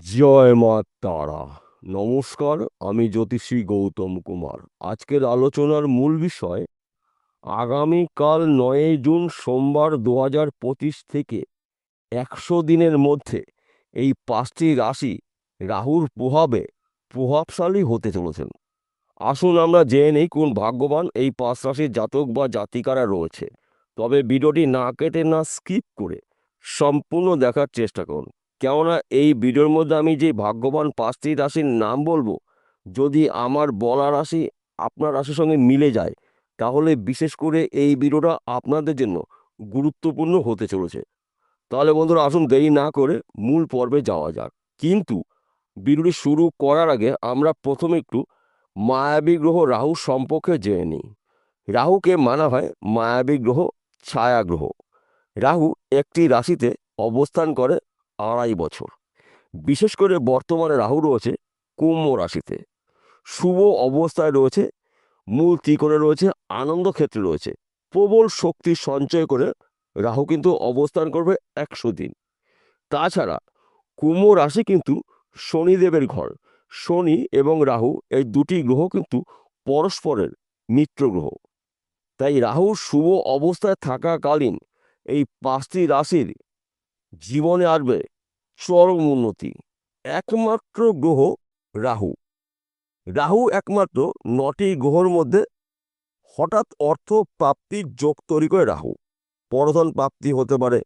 জয় মা তারা। নমস্কার, আমি জ্যোতিষী গৌতম কুমার। আজকের আলোচনার মূল বিষয় আগামীকাল 9 জুন সোমবার 2025 থেকে 100 দিনের মধ্যে এই 5টি রাশি রাহুর প্রভাবে প্রভাবশালী হতে চলেছেন। আসুন আমরা জেনে নেই কোন ভাগ্যবান এই 5 রাশির জাতক বা জাতিকারা রয়েছে। তবে ভিডিওটি না কেটে না স্কিপ করে সম্পূর্ণ দেখার চেষ্টা করুন, কেননা এই ভিডিওর মধ্যে আমি যে ভাগ্যবান 5টি রাশির নাম বলবো, যদি আমার বলা রাশি আপনার রাশির সঙ্গে মিলে যায়, তাহলে বিশেষ করে এই ভিডিওটা আপনাদের জন্য গুরুত্বপূর্ণ হতে চলেছে। তাহলে বন্ধুরা, আসুন দেরি না করে মূল পর্বে যাওয়া যাক। কিন্তু ভিডিওটি শুরু করার আগে আমরা প্রথমে একটু মায়াবী গ্রহ রাহু সম্পর্কে জেনে নিই। রাহুকে মানা হয় মায়াবী গ্রহ, ছায়া গ্রহ। রাহু একটি রাশিতে অবস্থান করে 2.5 বছর। বিশেষ করে বর্তমানে রাহু রয়েছে কুম্ভ রাশিতে, শুভ অবস্থায় রয়েছে, মূল ত্রিকোণে রয়েছে, আনন্দ ক্ষেত্রে রয়েছে। প্রবল শক্তি সঞ্চয় করে রাহু কিন্তু অবস্থান করবে 100 দিন। তাছাড়া কুম্ভ রাশি কিন্তু শনিদেবের ঘর। শনি এবং রাহু এই দুটি গ্রহ কিন্তু পরস্পরের মিত্র গ্রহ। তাই রাহু শুভ অবস্থায় থাকাকালীন এই 5টি রাশির জীবনে আসবে চরম উন্নতি। একমাত্র গ্রহ রাহু। রাহু একমাত্র 9টি গ্রহের মধ্যে হঠাৎ অর্থ প্রাপ্তির যোগ তৈরি করে রাহু। পরধন প্রাপ্তি হতে পারে,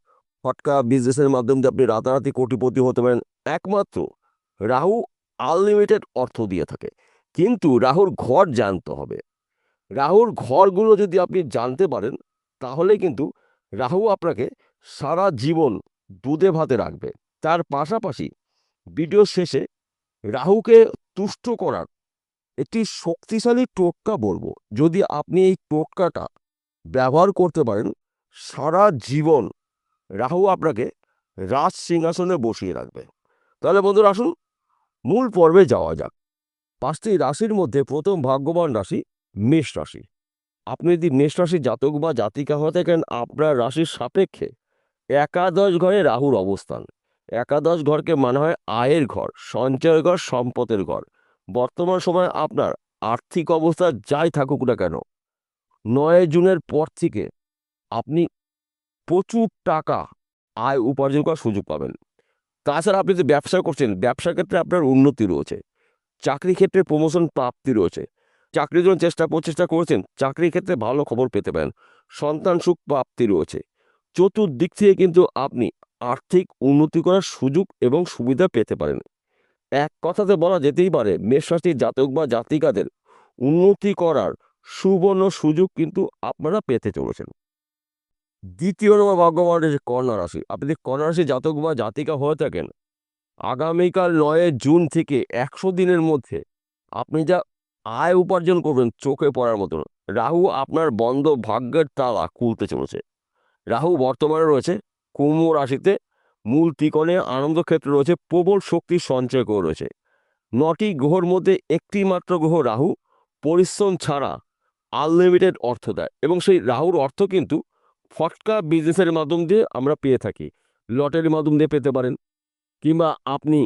ফটকা বিজনেসের মাধ্যমে দিয়ে আপনি রাতারাতি কোটিপতি হতে পারেন। একমাত্র রাহু আনলিমিটেড অর্থ দিয়ে থাকে। কিন্তু রাহুর ঘর জানতে হবে। রাহুর ঘরগুলো যদি আপনি জানতে পারেন, তাহলে কিন্তু রাহু আপনাকে সারা জীবন দুধে ভাতে রাখবে। তার পাশাপাশি ভিডিও শেষে রাহুকে তুষ্ট করার একটি শক্তিশালী টোটকা বলবো। যদি আপনি এই টোটকাটা ব্যবহার করতে পারেন, সারা জীবন রাহু আপনাকে রাজ সিংহাসনে বসিয়ে রাখবে। তাহলে বন্ধুরা, আসুন মূল পর্বে যাওয়া যাক। 5টি রাশির মধ্যে প্রথম ভাগ্যবান রাশি মেষ রাশি। আপনি যদি মেষ রাশির জাতক বা জাতিকা হয়ে থাকেন, আপনার রাশির সাপেক্ষে একাদশ ঘরে রাহুর অবস্থান। একাদশ ঘরকে মানা হয় আয়ের ঘর, সঞ্চয়ের ঘর, সম্পদের ঘর। বর্তমান সময়ে আপনার আর্থিক অবস্থা যাই থাকুক না কেন, 9 জুনের পর থেকে আপনি প্রচুর টাকা আয় উপার্জন করার সুযোগ পাবেন। তাছাড়া আপনি যে ব্যবসা করছেন, ব্যবসার ক্ষেত্রে আপনার উন্নতি রয়েছে। চাকরি ক্ষেত্রে প্রমোশন প্রাপ্তি রয়েছে। চাকরির জন্য প্রচেষ্টা করেছেন, চাকরির ক্ষেত্রে ভালো খবর পেতে পারেন। সন্তান সুখ প্রাপ্তি রয়েছে। চতুর্দিক থেকে কিন্তু আপনি আর্থিক উন্নতি করার সুযোগ এবং সুবিধা পেতে পারেন। এক কথাতে বলা যেতেই পারে, মেষ রাশির জাতক বা জাতিকাদের উন্নতি করার সুবর্ণ সুযোগ কিন্তু আপনারা পেতে চলেছেন। দ্বিতীয় নম্বর ভাগ্যবান রয়েছে কন্যা রাশি। আপনি যদি কন্যা রাশির জাতক বা জাতিকা হয়ে থাকেন, আগামীকাল 9 জুন থেকে 100 দিনের মধ্যে আপনি যা আয় উপার্জন করবেন চোখে পড়ার মতন। রাহু আপনার বন্ধ ভাগ্যের তালা খুলতে চলেছে। রাহু বর্তমানে রয়েছে কুম্ভ রাশিতে, মূল ত্রিকোণে আনন্দ ক্ষেত্রে রয়েছে, প্রবল শক্তি সঞ্চয় করে রয়েছে। 9টি গ্রহের মধ্যে একটি মাত্র গ্রহ রাহু পরিশ্রম ছাড়া আনলিমিটেড অর্থ দেয়, এবং সেই রাহুর অর্থ কিন্তু ফটকা বিজনেসের মাধ্যম দিয়ে আমরা পেয়ে থাকি। লটারির মাধ্যম দিয়ে পেতে পারেন, কিংবা আপনি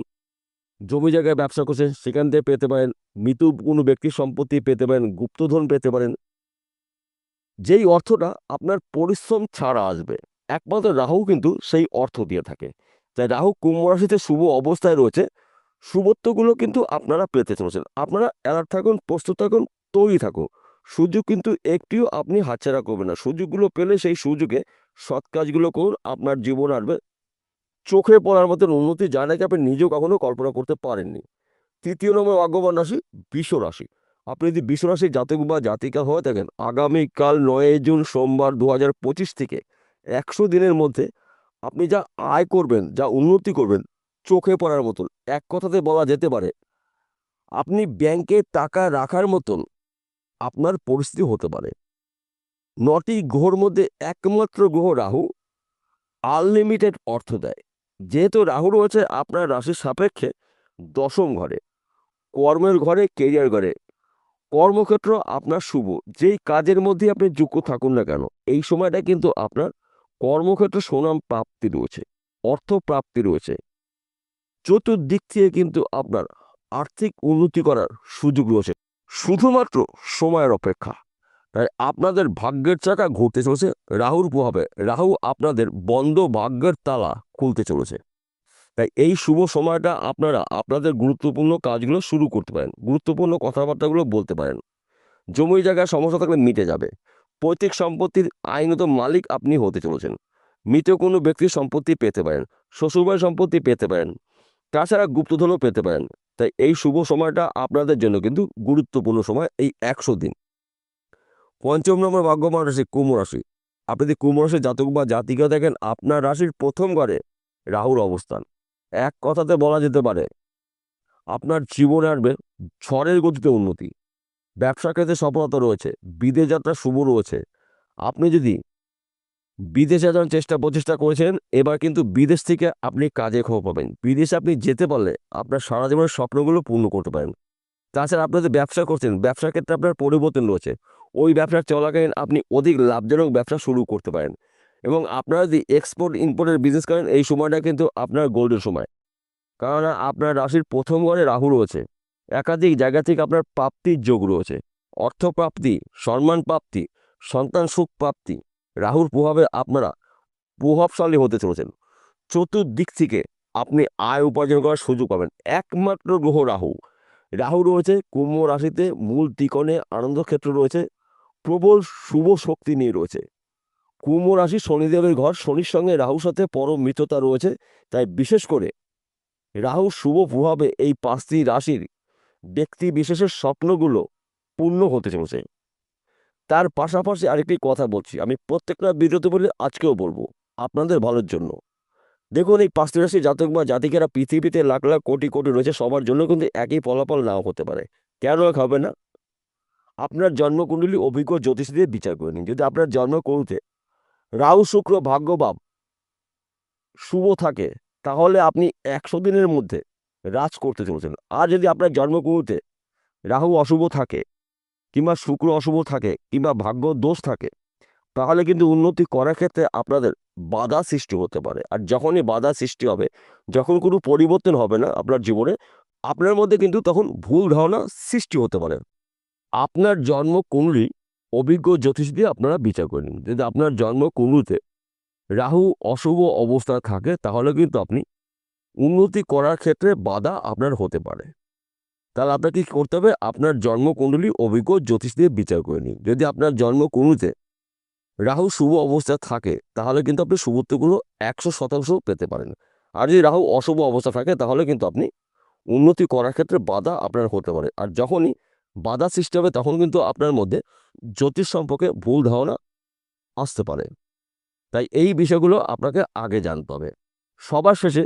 জমি জায়গায় ব্যবসা করছেন সেখান থেকে পেতে পারেন, মৃত কোনো ব্যক্তির সম্পত্তি পেতে পারেন, গুপ্তধন পেতে পারেন। যেই অর্থটা আপনার পরিশ্রম ছাড়া আসবে, একমাত্র রাহু কিন্তু সেই অর্থ দিয়ে থাকে। তাই রাহু কুম্ভ রাশিতে শুভ অবস্থায় রয়েছে। শুভত্বগুলো কিন্তু আপনারা পেতে চলেছেন। আপনারা অ্যালার্ট থাকুন, প্রস্তুত থাকুন, তৈরি থাকুন। সুযোগ কিন্তু একটিও আপনি হাতছাড়া করবেন না। সুযোগগুলো পেলে সেই সুযোগে সৎ কাজগুলো করুন, আপনার জীবন আসবে চোখে পড়ার মতন উন্নতি, যা নাকি আপনি নিজেও কখনো কল্পনা করতে পারেননি। তৃতীয় নম্বর ভাগ্যবান রাশি বৃষ রাশি। আপনি যদি বৃষ রাশির জাতক বা জাতিকা হয়ে থাকেন, আগামীকাল 9 জুন সোমবার 2025 থেকে 100 দিনের মধ্যে আপনি যা আয় করবেন, যা উন্নতি করবেন চোখে পড়ার মতন। এক কথাতে বলা যেতে পারে, আপনি ব্যাংকে টাকা রাখার মতন আপনার পরিস্থিতি হতে পারে। 9টি গ্রহের মধ্যে একমাত্র গ্রহ রাহু আনলিমিটেড অর্থ দেয়। যেহেতু রাহু রয়েছে আপনার রাশির সাপেক্ষে দশম ঘরে, কর্মের ঘরে, কেরিয়ার ঘরে। কর্মক্ষেত্র আপনার শুভ। যেই কাজের মধ্যে আপনি যুক্ত থাকুন না কেন, এই সময়টা কিন্তু আপনার কর্মক্ষেত্রে সুনাম প্রাপ্তি রয়েছে, অর্থ প্রাপ্তি রয়েছে। চতুর্দিক থেকে কিন্তু আপনার আর্থিক উন্নতি করার সুযোগ রয়েছে, শুধুমাত্র সময়ের অপেক্ষা। তাই আপনাদের ভাগ্যের চাকা ঘুরতে চলেছে রাহুর প্রভাবে। রাহু আপনাদের বন্ধ ভাগ্যের তালা খুলতে চলেছে। তাই এই শুভ সময়টা আপনারা আপনাদের গুরুত্বপূর্ণ কাজগুলো শুরু করতে পারেন, গুরুত্বপূর্ণ কথাবার্তাগুলো বলতে পারেন। জমি জায়গায় সমস্যা থাকলে মিটে যাবে। পৈতৃক সম্পত্তির আইনত মালিক আপনি হতে চলেছেন। মৃত কোনো ব্যক্তির সম্পত্তি পেতে পারেন, শ্বশুরবাড়ির সম্পত্তি পেতে পারেন, তাছাড়া গুপ্তধনও পেতে পারেন। তাই এই শুভ সময়টা আপনাদের জন্য কিন্তু গুরুত্বপূর্ণ সময়, এই 100 দিন। পঞ্চম নম্বর ভাগ্যবান রাশি কুম্ভ রাশি। আপনি যদি কুম্ভ রাশির জাতক বা জাতিকা দেখেন, আপনার রাশির প্রথম ঘরে রাহুর অবস্থান। এক কথাতে বলা যেতে পারে আপনার জীবনে আসবে ঝড়ের গতিতে উন্নতি, ব্যবসা ক্ষেত্রে সফলতা রয়েছে, বিদেশ যাত্রা শুভ রয়েছে। আপনি যদি বিদেশে যাওয়ার প্রচেষ্টা করেছেন, এবার কিন্তু বিদেশ থেকে আপনি কাজে খবর পাবেন। বিদেশে আপনি যেতে পারলে আপনার সারা জীবনের স্বপ্নগুলো পূর্ণ করতে পারেন। তাছাড়া আপনি যদি ব্যবসা করছেন, ব্যবসার ক্ষেত্রে আপনার পরিবর্তন রয়েছে। ওই ব্যবসা চলাকালীন আপনি অধিক লাভজনক ব্যবসা শুরু করতে পারেন। এবং আপনারা যদি এক্সপোর্ট ইম্পোর্টের বিজনেস করেন, এই সময়টা কিন্তু আপনার গোল্ডেন সময়। কারণ আপনার রাশির প্রথম ঘরে রাহু রয়েছে। একাধিক জায়গা থেকে আপনার প্রাপ্তির যোগ রয়েছে, অর্থপ্রাপ্তি, সম্মান প্রাপ্তি, সন্তান সুখ প্রাপ্তি। রাহুর প্রভাবে আপনারা প্রভাবশালী হতে চলেছেন। চতুর্দিক থেকে আপনি আয় উপার্জন করার সুযোগ পাবেন। একমাত্র গ্রহ রাহু। রাহু রয়েছে কুম্ভ রাশিতে, মূল ত্রিকোণে আনন্দক্ষেত্র রয়েছে, প্রবল শুভ শক্তি নিয়ে রয়েছে। কুম্ভ রাশি শনিদেবের ঘর, শনির সঙ্গে রাহুর সাথে পরম মিত্রতা রয়েছে। তাই বিশেষ করে রাহুর শুভ প্রভাবে এই 5টি রাশির ব্যক্তি বিশেষের স্বপ্নগুলো পূর্ণ হতে চলেছে। তার পাশাপাশি আরেকটি কথা বলছি, আমি প্রত্যেকটা ভিডিওতে বলি, আজকেও বলবো আপনাদের ভালোর জন্য। দেখুন, এই 5টি রাশি জাতক বা জাতিকেরা পৃথিবীতে লাখ লাখ কোটি কোটি রয়েছে, সবার জন্য কিন্তু একই ফলাফল নাও হতে পারে। কেন হবে না? আপনার জন্মকুণ্ডলী অভিজ্ঞ জ্যোতিষ দিয়ে বিচার করে নিন। যদি আপনার জন্মকুণ্ডলীতে রাহু শুক্র ভাগ্যভাব শুভ থাকে, তাহলে আপনি 100 দিনের মধ্যে রাজ করতে চলেছেন। আর যদি আপনার জন্মকুণ্ডলীতে রাহু অশুভ থাকে, কিংবা শুক্র অশুভ থাকে, কিংবা ভাগ্য দোষ থাকে, তাহলে কিন্তু উন্নতি করার ক্ষেত্রে আপনাদের বাধা সৃষ্টি হতে পারে। আর যখনই বাধা সৃষ্টি হবে, যখন কোনো পরিবর্তন হবে না আপনার জীবনে, আপনার মধ্যে কিন্তু তখন ভুল ধারণা সৃষ্টি হতে পারে। আপনার জন্মকুণ্ডলী অভিজ্ঞ জ্যোতিষ দিয়ে আপনারা বিচার করে নিন। যদি আপনার জন্মকুণ্ডলীতে রাহু অশুভ অবস্থা থাকে, তাহলে কিন্তু আপনি উন্নতি করার ক্ষেত্রে বাধা আপনার হতে পারে। তাহলে আপনাকে কী করতে হবে? আপনার জন্মকুণ্ডলী অভিজ্ঞ জ্যোতিষ দিয়ে বিচার করে নিন। যদি আপনার জন্মকুণ্ডলীতে রাহু শুভ অবস্থা থাকে, তাহলে কিন্তু আপনি শুভত্বগুলো 100% পেতে পারেন। আর যদি রাহু অশুভ অবস্থা থাকে, তাহলে কিন্তু আপনি উন্নতি করার ক্ষেত্রে বাধা আপনার হতে পারে। আর যখনই বাধা সৃষ্টি হবে, তখন কিন্তু আপনার মধ্যে জ্যোতিষ সম্পর্কে ভুল ধারণা আসতে পারে। তাই এই বিষয়গুলো আপনাকে আগে জানতে হবে। সবার শেষে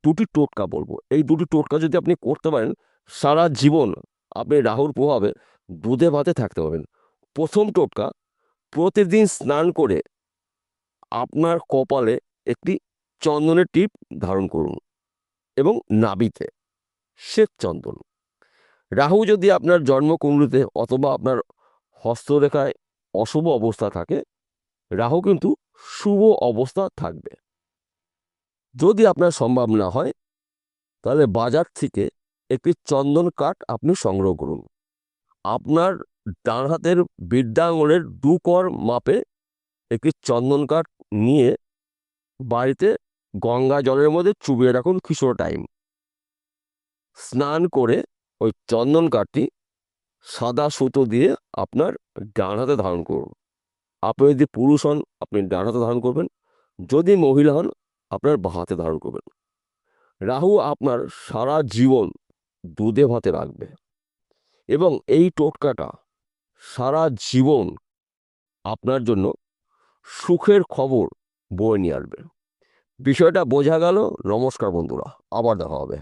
2টি টোটকা বলবো। এই 2টি টোটকা যদি আপনি করতে পারেন, সারা জীবন আপনি রাহুর প্রভাবে দুধে ভাতে থাকতে পারবেন। প্রথম টোটকা, প্রতিদিন স্নান করে আপনার কপালে একটি চন্দনের টিপ ধারণ করুন এবং নাভিতে শ্বেত চন্দন। রাহু যদি আপনার জন্মকুণ্ডলীতে অথবা আপনার হস্তরেখায় অশুভ অবস্থা থাকে, রাহু কিন্তু শুভ অবস্থা থাকবে। যদি আপনার সম্ভব না হয়, তাহলে বাজার থেকে একটি চন্দন কাঠ আপনি সংগ্রহ করুন। আপনার ডান হাতের বৃদ্ধা আঙুলের 2 কর মাপে একটি চন্দন কাঠ নিয়ে বাড়িতে গঙ্গা জলের মধ্যে চুবিয়ে রাখুন কিছুটা টাইম। স্নান করে ওই চন্দন কাঠটি সাদা সুতো দিয়ে আপনার ডান হাতে ধারণ করুন। আপনি যদি পুরুষ হন, আপনি ডান হাতে ধারণ করবেন। যদি মহিলা হন, আপনার বাঁ হাতে ধারণ করবেন। রাহু আপনার সারা জীবন দুধে ভাতে রাখবে এবং এই টোটকাটা সারা জীবন আপনার জন্য সুখের খবর বয়ে নিয়ে আসবে। বিষয়টা বোঝা গেল? নমস্কার বন্ধুরা, আবার দেখা হবে।